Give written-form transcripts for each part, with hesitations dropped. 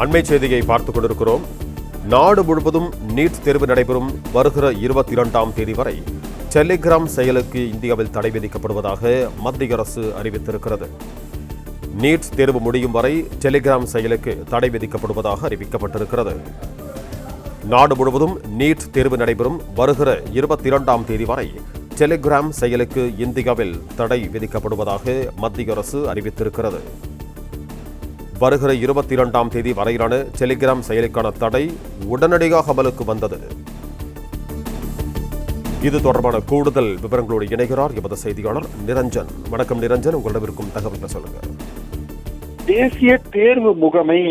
அண்மை செய்தியை பார்த்துக் கொண்டிருக்கிறோம். நாடு முழுவதும் நீட் தேர்வு நடைபெறும் வருகிற 22ஆம் தேதி வரை டெலிகிராம் செயலுக்கு இந்தியாவில் தடை விதிக்கப்படுவதாக மத்திய அரசு அறிவித்திருக்கிறது. நீட் தேர்வு முடியும் வரை டெலிகிராம் செயலுக்கு தடை விதிக்கப்படுவதாக அறிவிக்கப்பட்டிருக்கிறது. நாடு முழுவதும் நீட் தேர்வு நடைபெறும் வருகிற 22ஆம் தேதி வரை டெலிகிராம் செயலுக்கு இந்தியாவில் தடை விதிக்கப்படுவதாக மத்திய அரசு அறிவித்திருக்கிறது. வருகிற 22ஆம் தேதி வரையிலான டெலிகிராம் செயலுக்கான தடை உடனடியாக அமலுக்கு வந்தது. இது தொடர்பான கூடுதல் விவரங்களோடு இணைகிறார் எமது செய்தியாளர் நிரஞ்சன். வணக்கம் நிரஞ்சன், உங்களிடம் இருக்கும் தகவல்களை சொல்லுங்க. தேசிய தேர்வு முகமை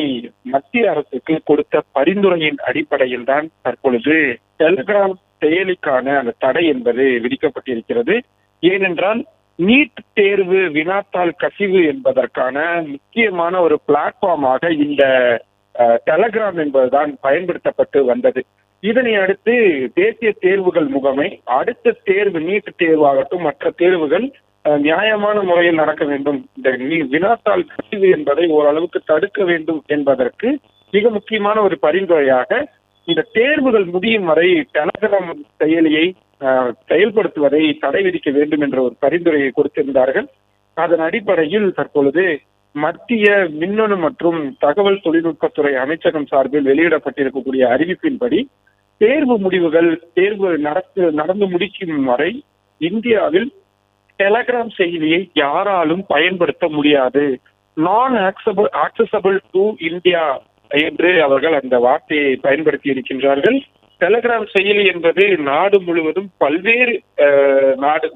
மத்திய அரசுக்கு கொடுத்த பரிந்துரையின் அடிப்படையில் தான் தற்பொழுது டெலிகிராம் செயலிக்கான அந்த தடை என்பது விதிக்கப்பட்டிருக்கிறது. ஏனென்றால் நீட் தேர்வு வினாத்தாள் கசிவு என்பதற்கான முக்கியமான ஒரு பிளாட்ஃபார்மாக இந்த டெலிகிராம் என்பதுதான் பயன்படுத்தப்பட்டு வந்தது. இதனை அடுத்து தேசிய தேர்வுகள் முகமை அடுத்த தேர்வு நீட் தேர்வாகட்டும் மற்ற தேர்வுகள் நியாயமான முறையில் நடக்க வேண்டும், இந்த வினாத்தாள் கசிவு என்பதை ஓரளவுக்கு தடுக்க வேண்டும் என்பதற்கு மிக முக்கியமான ஒரு பரிந்துரையாக இந்த தேர்வுகள் முடியும் வரை டெலிகிராம் செயலியை செயல்படுத்துவதை தடை விதிக்க வேண்டும் என்ற ஒரு பரிந்துரையை கொடுத்திருந்தார்கள். அதன் அடிப்படையில் தற்பொழுது மத்திய மின்னணு மற்றும் தகவல் தொழில்நுட்பத்துறை அமைச்சகம் சார்பில் வெளியிடப்பட்டிருக்கக்கூடிய அறிவிப்பின்படி தேர்வு முடிவுகள் நடந்து முடிக்கும் வரை இந்தியாவில் டெலிகிராம் செயலியை யாராலும் பயன்படுத்த முடியாது, நான் ஆக்சசபிள் டு இந்தியா என்று அவர்கள் அந்த வார்த்தையை பயன்படுத்தி இருக்கின்றார்கள். டெலிகிராம் செயலி என்பது நாடு முழுவதும்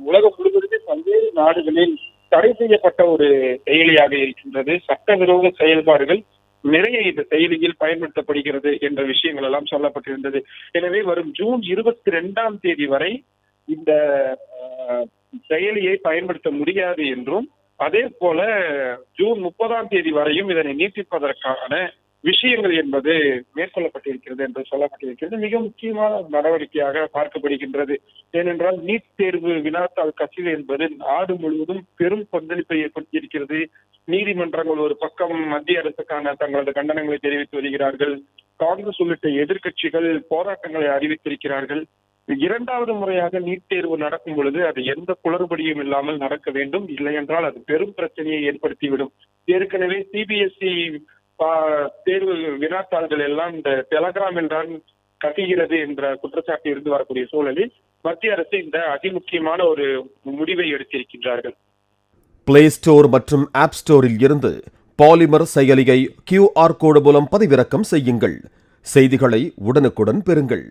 உலகம் முழுவதுமே பல்வேறு நாடுகளில் தடை செய்யப்பட்ட ஒரு செயலியாக இருக்கின்றது. சட்டவிரோத செயல்பாடுகள் நிறைய இந்த செயலியில் பயன்படுத்தப்படுகிறது என்ற விஷயங்கள் எல்லாம் சொல்லப்பட்டிருந்தது. எனவே வரும் ஜூன் 22ஆம் தேதி வரை இந்த செயலியை பயன்படுத்த முடியாது என்றும், அதே போல ஜூன் 30ஆம் தேதி வரையும் இதனை நீட்டிப்பதற்கான விஷயங்கள் என்பது மேற்கொள்ளப்பட்டிருக்கிறது என்று சொல்லப்பட்டிருக்கிறது. மிக முக்கியமான நடவடிக்கையாக பார்க்கப்படுகின்றது. ஏனென்றால் நீட் தேர்வு வினாத்தாள் கசிவு என்பது நாடு முழுவதும் பெரும் கொந்தளிப்பை ஏற்படுத்தியிருக்கிறது. நீதிமன்றங்கள் ஒரு பக்கம் மத்திய அரசுக்கான தங்களது கண்டனங்களை தெரிவித்து வருகிறார்கள். காங்கிரஸ் உள்ளிட்ட எதிர்க்கட்சிகள் போராட்டங்களை அறிவித்திருக்கிறார்கள். இரண்டாவது முறையாக நீட் தேர்வு நடக்கும் பொழுது அது எந்த குளறுபடியும் இல்லாமல் நடக்க வேண்டும், இல்லை என்றால் அது பெரும் பிரச்சனையை ஏற்படுத்திவிடும். ஏற்கனவே சிபிஎஸ்இ தேர்வு வினாத்தாள்கள் எல்லாம் இந்த டெலிகிராமில் தான் கசிகிறது என்ற குற்றச்சாட்டு இருந்து வரக்கூடிய சூழலில் மத்திய அரசு இந்த அதிமுக்கியமான ஒரு முடிவை எடுத்திருக்கின்றார்கள். பிளே ஸ்டோர் மற்றும் ஆப் ஸ்டோரில் இருந்து பாலிமர் செயலியை QR கோடு மூலம் பதிவிறக்கம் செய்யுங்கள். செய்திகளை உடனுக்குடன் பெறுங்கள்.